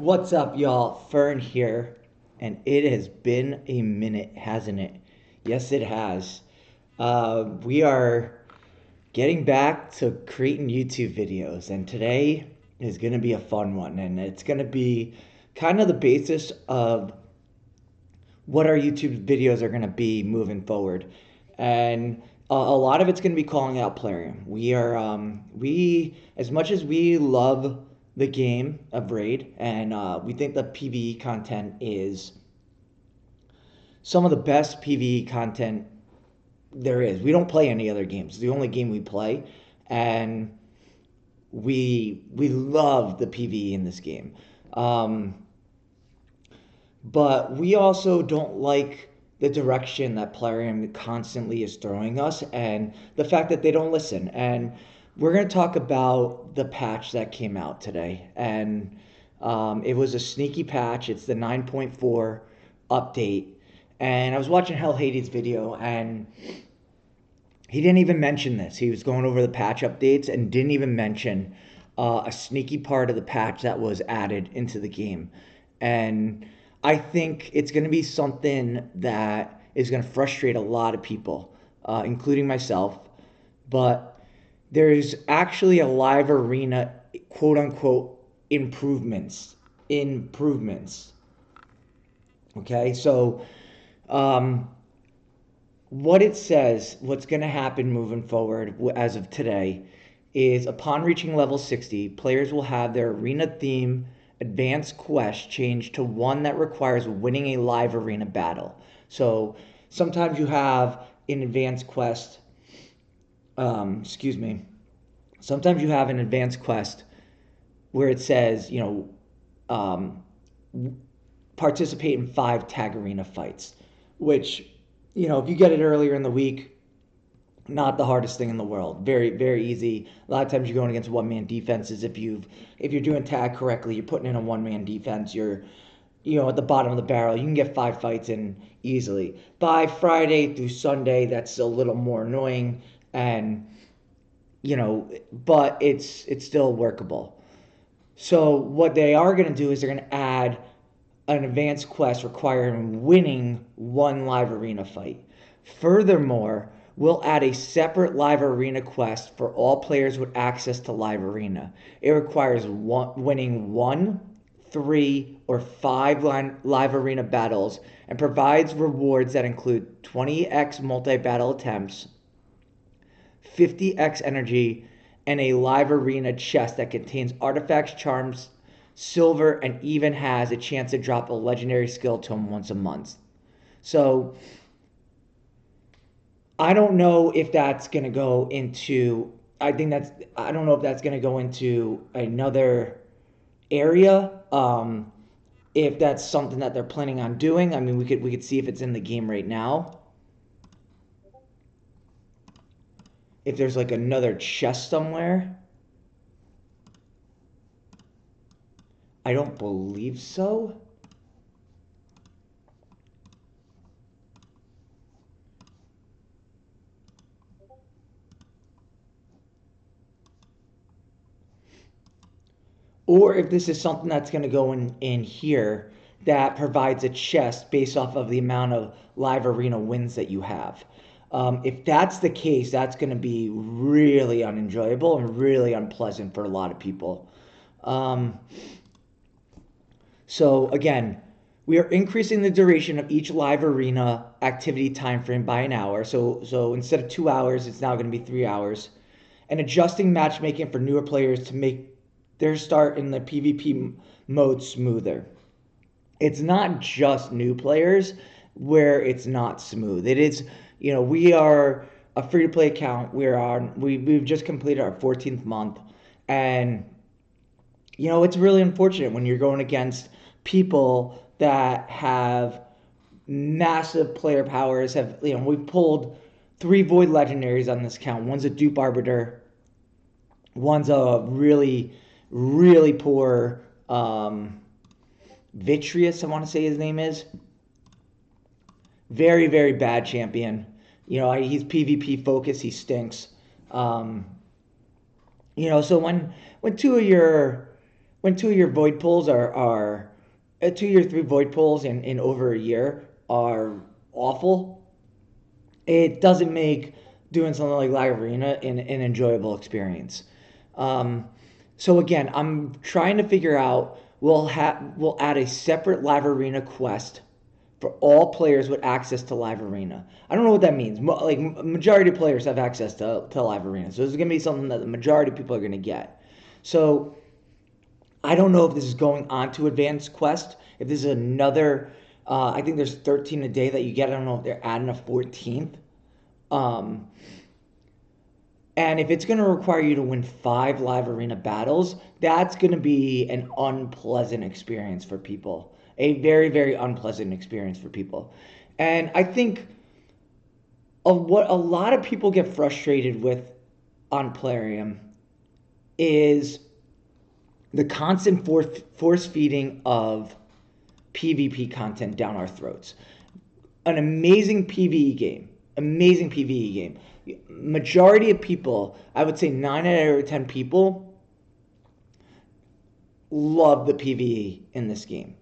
What's up, y'all? Fern here, and it has been a minute, hasn't it? Yes, it has. We are getting back to creating YouTube videos, and today is going to be a fun one, and it's going to be kind of the basis of what our YouTube videos are going to be moving forward. And a lot of it's going to be calling out Plarium. As much as we love the game of Raid, and we think the PvE content is some of the best PvE content there is. We don't play any other games. It's the only game we play, and we love the PvE in this game. Um, but we also don't like the direction that Plarium constantly is throwing us and the fact that they don't listen. And we're going to talk about the patch that came out today. And it was a sneaky patch. It's the 9.4 update. And I was watching Hell Hades' video, and he didn't even mention this. He was going over the patch updates and didn't even mention a sneaky part of the patch that was added into the game. And I think it's going to be something that is going to frustrate a lot of people, including myself. But there's actually a live arena, quote unquote, improvements. Okay, so um, what it says, what's going to happen moving forward as of today, is upon reaching level 60, players will have their arena theme advanced quest changed to one that requires winning a live arena battle. So sometimes you have an advanced quest, excuse me, sometimes you have an advanced quest where it says, um, participate in 5 tag arena fights, which, if you get it earlier in the week, not the hardest thing in the world. Very, very easy. A lot of times you're going against one-man defenses. If you're doing tag correctly, you're putting in a one-man defense. You're, at the bottom of the barrel. You can get 5 fights in easily. By Friday through Sunday, that's a little more annoying, and but it's still workable. So what they are going to do is they're going to add an advanced quest requiring winning one live arena fight. Furthermore, we'll add a separate live arena quest for all players with access to live arena. It requires winning 1, 3, or 5 live arena battles and provides rewards that include 20x multi-battle attempts, 50x energy, and a live arena chest that contains artifacts, charms, silver, and even has a chance to drop a legendary skill tome once a month. So I don't know if that's going to go into, I don't know if that's going to go into another area. If that's something that they're planning on doing. I mean, we could see if it's in the game right now. If there's like another chest somewhere. I don't believe so. Or if this is something that's going to go in here that provides a chest based off of the amount of live arena wins that you have. If that's the case, that's going to be really unenjoyable and really unpleasant for a lot of people. Um, so again, we are increasing the duration of each live arena activity time frame by an hour. So instead of 2 hours, it's now going to be 3 hours. And adjusting matchmaking for newer players to make their start in the PvP mode smoother. It's not just new players where it's not smooth. It is, we are a free to play account. We've just completed our 14th month, and it's really unfortunate when you're going against people that have massive player powers. We've pulled 3 void legendaries on this account. One's a dupe arbiter. One's a really, really poor Vitreous, I want to say his name is. Very, very bad champion. He's PvP focused. He stinks. So when 2 of your when 2 year void pools are 2 year 3 void pools in over a year are awful, it doesn't make doing something like Live Arena an enjoyable experience. Um, so again, I'm trying to figure out. We'll add a separate Live Arena quest for all players with access to Live Arena. I don't know what that means. Like majority of players have access to Live Arena, so this is gonna be something that the majority of people are gonna get. So I don't know if this is going on to Advanced Quest. If this is another, I think there's 13 a day that you get. I don't know if they're adding a 14th. Um, and if it's going to require you to win 5 live arena battles, that's going to be an unpleasant experience for people. A very, very unpleasant experience for people. And I think what a lot of people get frustrated with on Plarium is the constant force feeding of PvP content down our throats. An amazing PvE game. Amazing PvE game. Majority of people, I would say 9 out of every 10 people, love the PvE in this game.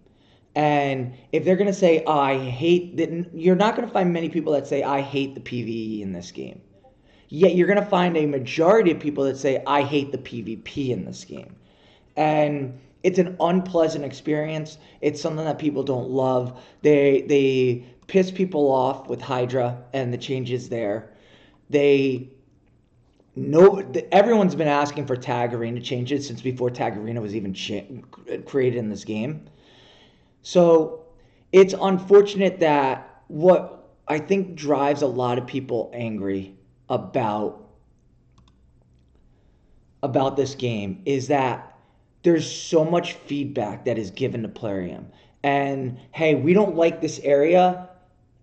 And if they're going to say, oh, I hate that, you're not going to find many people that say, I hate the PvE in this game. Yet you're going to find a majority of people that say, I hate the PvP in this game. And it's an unpleasant experience. It's something that people don't love. They piss people off with Hydra and the changes there. They know everyone's been asking for Tag Arena changes since before Tag Arena was even created in this game. So it's unfortunate that what I think drives a lot of people angry about this game is that there's so much feedback that is given to Plarium. And hey, we don't like this area,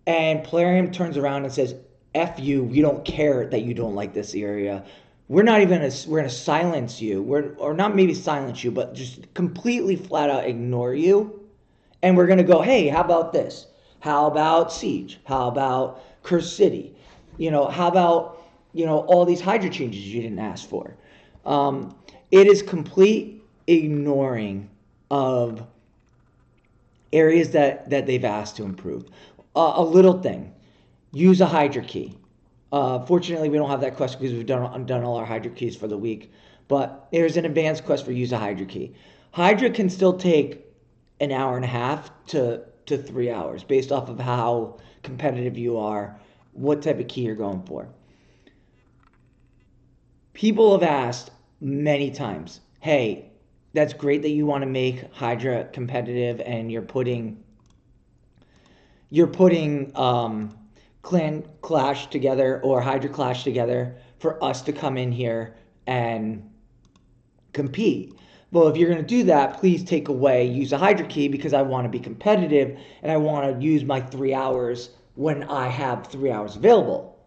and Plarium turns around and says, F you, we don't care that you don't like this area. We're gonna silence you. Or not maybe silence you, but just completely flat out ignore you. And we're gonna go, hey, how about this? How about Siege? How about Curse City? How about, all these Hydra changes you didn't ask for? It is complete ignoring of areas that they've asked to improve. A little thing, use a Hydra key. Fortunately, we don't have that quest because we've done all our Hydra keys for the week. But there's an advanced quest for use a Hydra key. Hydra can still take an hour and a half to 3 hours based off of how competitive you are, what type of key you're going for. People have asked many times, hey, that's great that you want to make Hydra competitive and you're putting Clan Clash together or Hydra Clash together for us to come in here and compete. Well, if you're going to do that, please take away, use a Hydra key because I want to be competitive and I want to use my 3 hours when I have 3 hours available.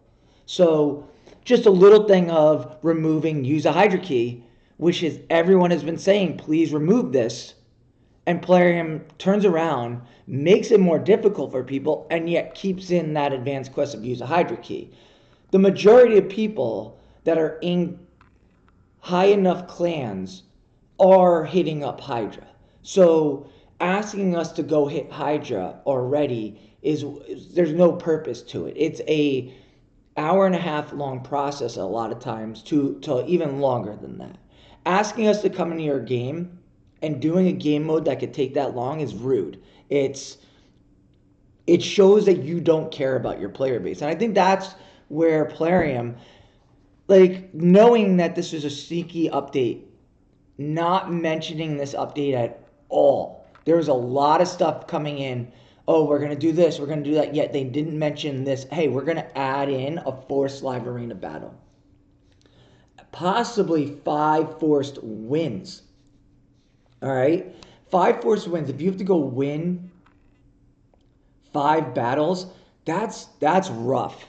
So just a little thing of removing use a Hydra key, which is everyone has been saying, please remove this. And Plarium turns around, makes it more difficult for people, and yet keeps in that advanced quest of use a Hydra key. The majority of people that are in high enough clans are hitting up Hydra. So asking us to go hit Hydra already there's no purpose to it. It's a hour and a half long process a lot of times to even longer than that. Asking us to come into your game and doing a game mode that could take that long is rude. It shows that you don't care about your player base. And I think that's where Plarium, like knowing that this is a sneaky update, not mentioning this update at all. There's a lot of stuff coming in. Oh, we're going to do this, we're going to do that. Yet they didn't mention this. Hey, we're going to add in a forced live arena battle. Possibly 5 forced wins. All right? 5 forced wins. If you have to go win 5 battles, that's rough.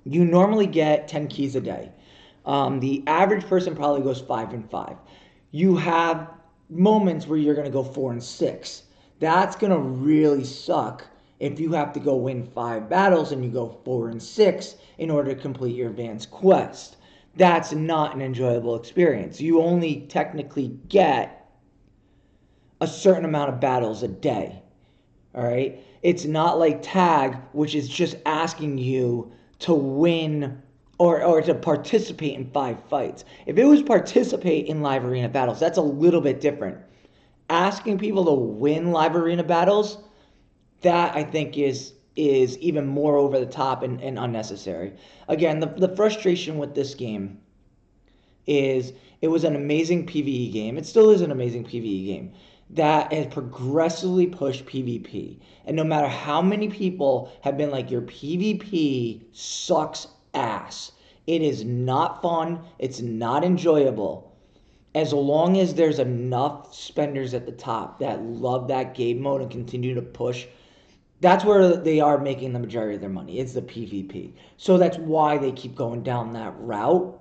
You normally get 10 keys a day. The average person probably goes 5 and 5. You have moments where you're going to go 4 and 6. That's going to really suck if you have to go win 5 battles and you go 4 and 6 in order to complete your advanced quest. That's not an enjoyable experience. You only technically get a certain amount of battles a day. All right? It's not like tag, which is just asking you to win or to participate in 5 fights. If it was participate in live arena battles, that's a little bit different. Asking people to win live arena battles, that I think is even more over the top and unnecessary. Again, the frustration with this game is it was an amazing PvE game. It still is an amazing PvE game that has progressively pushed PvP. And no matter how many people have been like, your PvP sucks ass, it is not fun, it's not enjoyable. As long as there's enough spenders at the top that love that game mode and continue to push, that's where they are making the majority of their money. It's the PvP. So that's why they keep going down that route,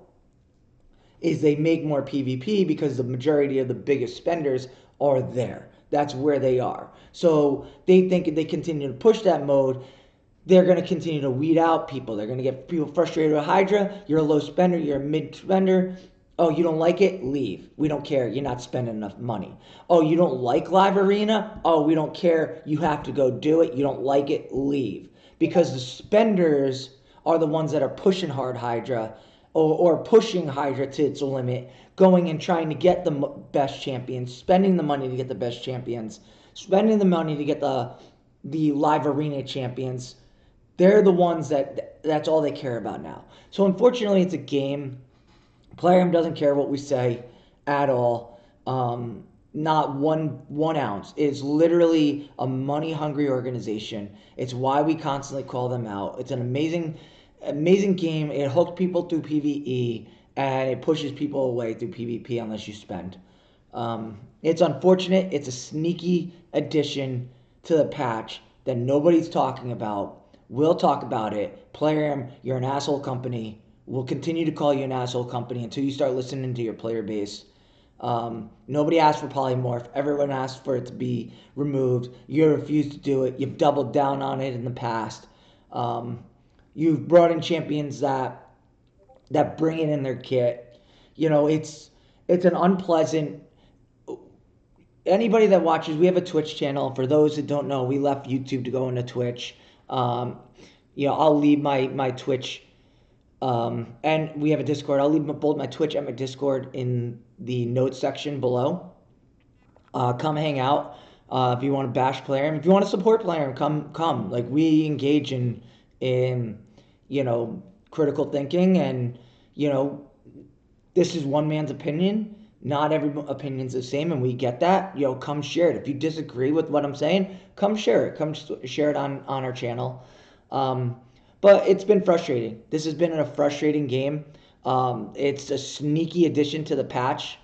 is they make more PvP because the majority of the biggest spenders are there. That's where they are. So they think if they continue to push that mode, they're going to continue to weed out people. They're going to get people frustrated with Hydra. You're a low spender. You're a mid spender. Oh, you don't like it? Leave. We don't care. You're not spending enough money. Oh, you don't like Live Arena? Oh, we don't care. You have to go do it. You don't like it? Leave. Because the spenders are the ones that are pushing hard Hydra, or pushing Hydra to its limit, going and trying to get the best champions, spending the money to get the best champions, spending the money to get the Live Arena champions. They're the ones that's all they care about now. So unfortunately, it's a game. Plarium doesn't care what we say at all. Not one ounce. It's literally a money-hungry organization. It's why we constantly call them out. It's an amazing game. It hooks people through PvE, and it pushes people away through PvP unless you spend. It's unfortunate. It's a sneaky addition to the patch that nobody's talking about. We'll talk about it. Plarium, you're an asshole company. We'll continue to call you an asshole company until you start listening to your player base. Nobody asked for polymorph. Everyone asked for it to be removed. You refused to do it. You've doubled down on it in the past. You've brought in champions that bring it in their kit. You know, it's an unpleasant. Anybody that watches, we have a Twitch channel. For those that don't know, we left YouTube to go into Twitch. I'll leave my Twitch, and we have a Discord. I'll leave both my Twitch and my Discord in the notes section below. Come hang out. If you want to bash Plarium, if you want to support Plarium, come. Like, we engage in critical thinking, and this is one man's opinion. Not every opinion's the same, and we get that. Come share it. If you disagree with what I'm saying, come share it. Come share it on our channel. But it's been frustrating. This has been a frustrating game. It's a sneaky addition to the patch.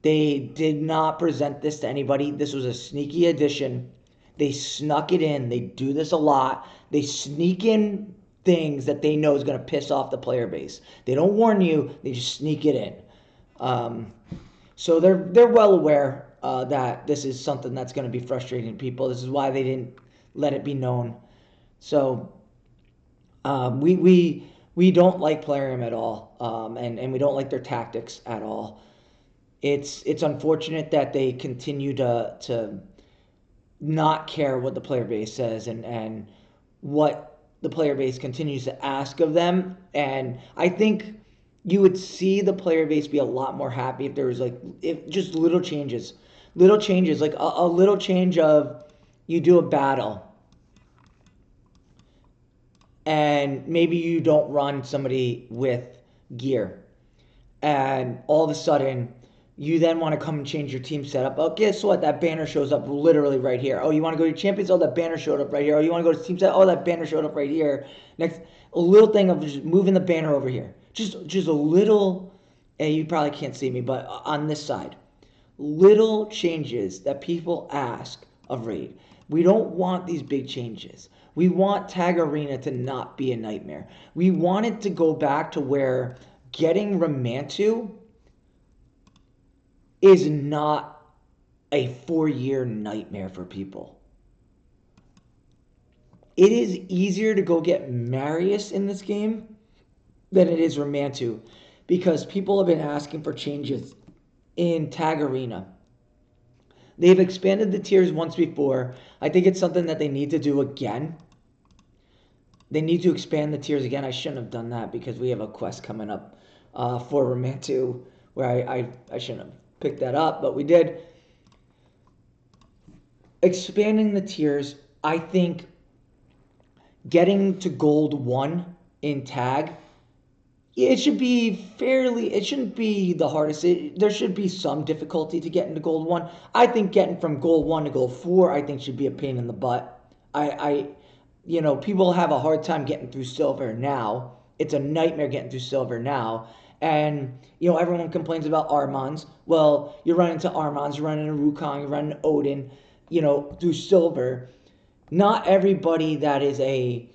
They did not present this to anybody. This was a sneaky addition. They snuck it in. They do this a lot. They sneak in things that they know is going to piss off the player base. They don't warn you. They just sneak it in. So they're well aware that this is something that's going to be frustrating to people. This is why they didn't let it be known. So we don't like Plarium at all, and we don't like their tactics at all. It's unfortunate that they continue to not care what the player base says and what the player base continues to ask of them. And I think you would see the player base be a lot more happy if there was if just little changes, like a little change of, you do a battle and maybe you don't run somebody with gear, and all of a sudden you then want to come and change your team setup. Oh, guess what? That banner shows up literally right here. Oh, you want to go to champions? Oh, that banner showed up right here. Oh, you want to go to team setup? Oh, that banner showed up right here. Next, a little thing of just moving the banner over here. Just a little, and you probably can't see me, but on this side, little changes that people ask of Raid. We don't want these big changes. We want Tag Arena to not be a nightmare. We want it to go back to where getting Romantu is not a 4-year nightmare for people. It is easier to go get Marius in this game than it is Romantu, because people have been asking for changes in Tag Arena. They've expanded the tiers once before. I think it's something that they need to do again. They need to expand the tiers again. I shouldn't have done that because we have a quest coming up for Romantu where I shouldn't have picked that up, but we did. Expanding the tiers, I think getting to gold 1 in tag, it should be fairly, it shouldn't be the hardest. There should be some difficulty to get into gold 1. I think getting from gold 1 to gold 4, I think should be a pain in the butt. People have a hard time getting through silver now. It's a nightmare getting through silver now. And, everyone complains about Armans. Well, you're running into Armans, you're running into Wukong, you're running into Odin, through silver. Not everybody that is a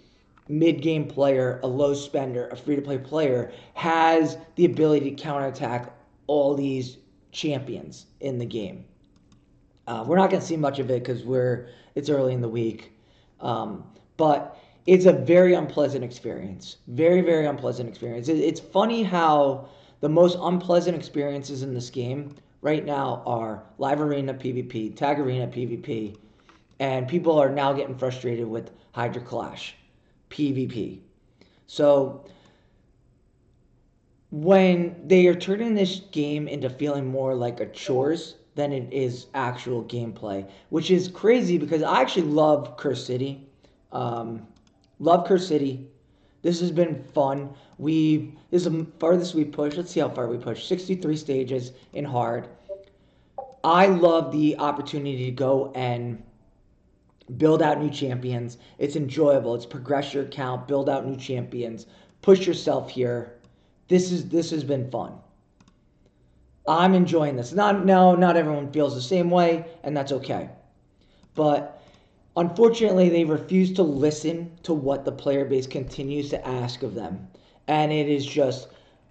mid-game player, a low spender, a free-to-play player, has the ability to counterattack all these champions in the game. We're not going to see much of it because it's early in the week. But it's a very unpleasant experience. Very, very unpleasant experience. It's funny how the most unpleasant experiences in this game right now are Live Arena PvP, Tag Arena PvP, and people are now getting frustrated with Hydra Clash PvP. So when they are turning this game into feeling more like a chores than it is actual gameplay, which is crazy because I actually love Curse City. Love Curse City. This has been fun. This is the farthest we pushed. Let's see how far we pushed. 63 stages in hard. I love the opportunity to go and build out new champions. It's enjoyable. It's progress your account, build out new champions, push yourself here. This has been fun. I'm enjoying this. Not everyone feels the same way, and that's okay. But unfortunately, they refuse to listen to what the player base continues to ask of them. And it is just,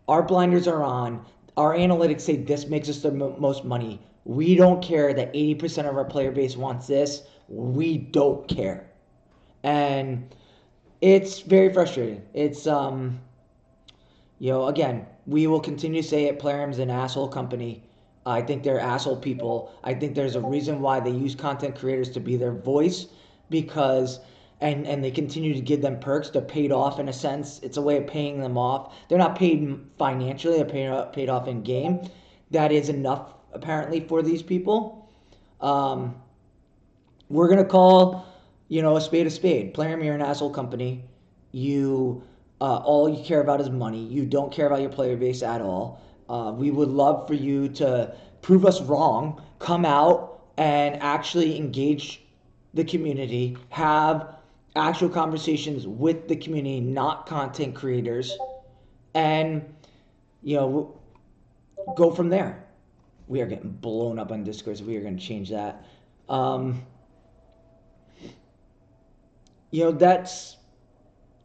our blinders are on. Our analytics say this makes us the most money. We don't care that 80% of our player base wants this. We don't care. And it's very frustrating. It's, again, we will continue to say it, Plarium's an asshole company. I think they're asshole people. I think there's a reason why they use content creators to be their voice because, and they continue to give them perks. They're paid off in a sense. It's a way of paying them off. They're not paid financially. They're paid off in game. That is enough, apparently, for these people. We're going to call, a spade a spade. Plarium, you're an asshole company. All you care about is money. You don't care about your player base at all. We would love for you to prove us wrong, come out and actually engage the community, have actual conversations with the community, not content creators, and, go from there. We are getting blown up on Discord, so we are going to change that.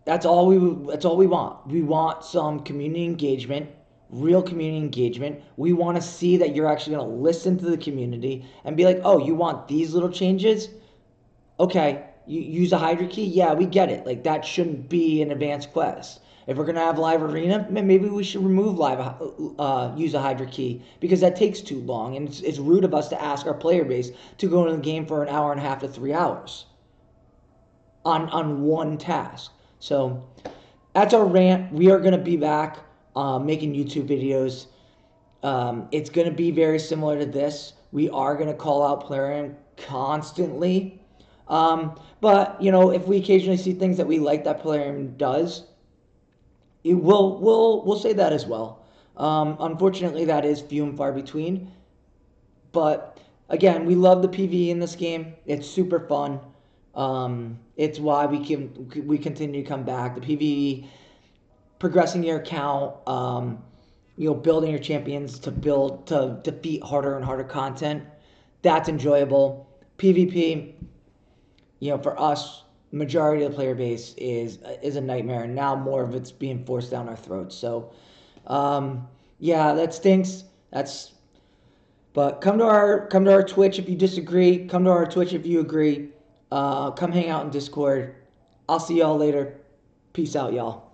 That's all we want. We want some community engagement. Real community engagement. We want to see that you're actually going to listen to the community and be like, oh, you want these little changes? Okay, you use a Hydra key? Yeah, we get it. Like, that shouldn't be an advanced quest. If we're going to have live arena, maybe we should remove use a Hydra key because that takes too long. And it's rude of us to ask our player base to go into the game for an hour and a half to 3 hours on one task. So that's our rant. We are going to be back making YouTube videos. It's going to be very similar to this. We are going to call out Plarium constantly. But, if we occasionally see things that we like that Plarium does, we'll say that as well. Unfortunately, that is few and far between. But, again, we love the PvE in this game. It's super fun. It's why we continue to come back. The PvE, progressing your account, building your champions to defeat harder and harder content. That's enjoyable. PvP, for us, majority of the player base is a nightmare, and now more of it's being forced down our throats. So, yeah, that stinks. But come to our Twitch if you disagree. Come to our Twitch if you agree. Come hang out in Discord. I'll see y'all later. Peace out, y'all.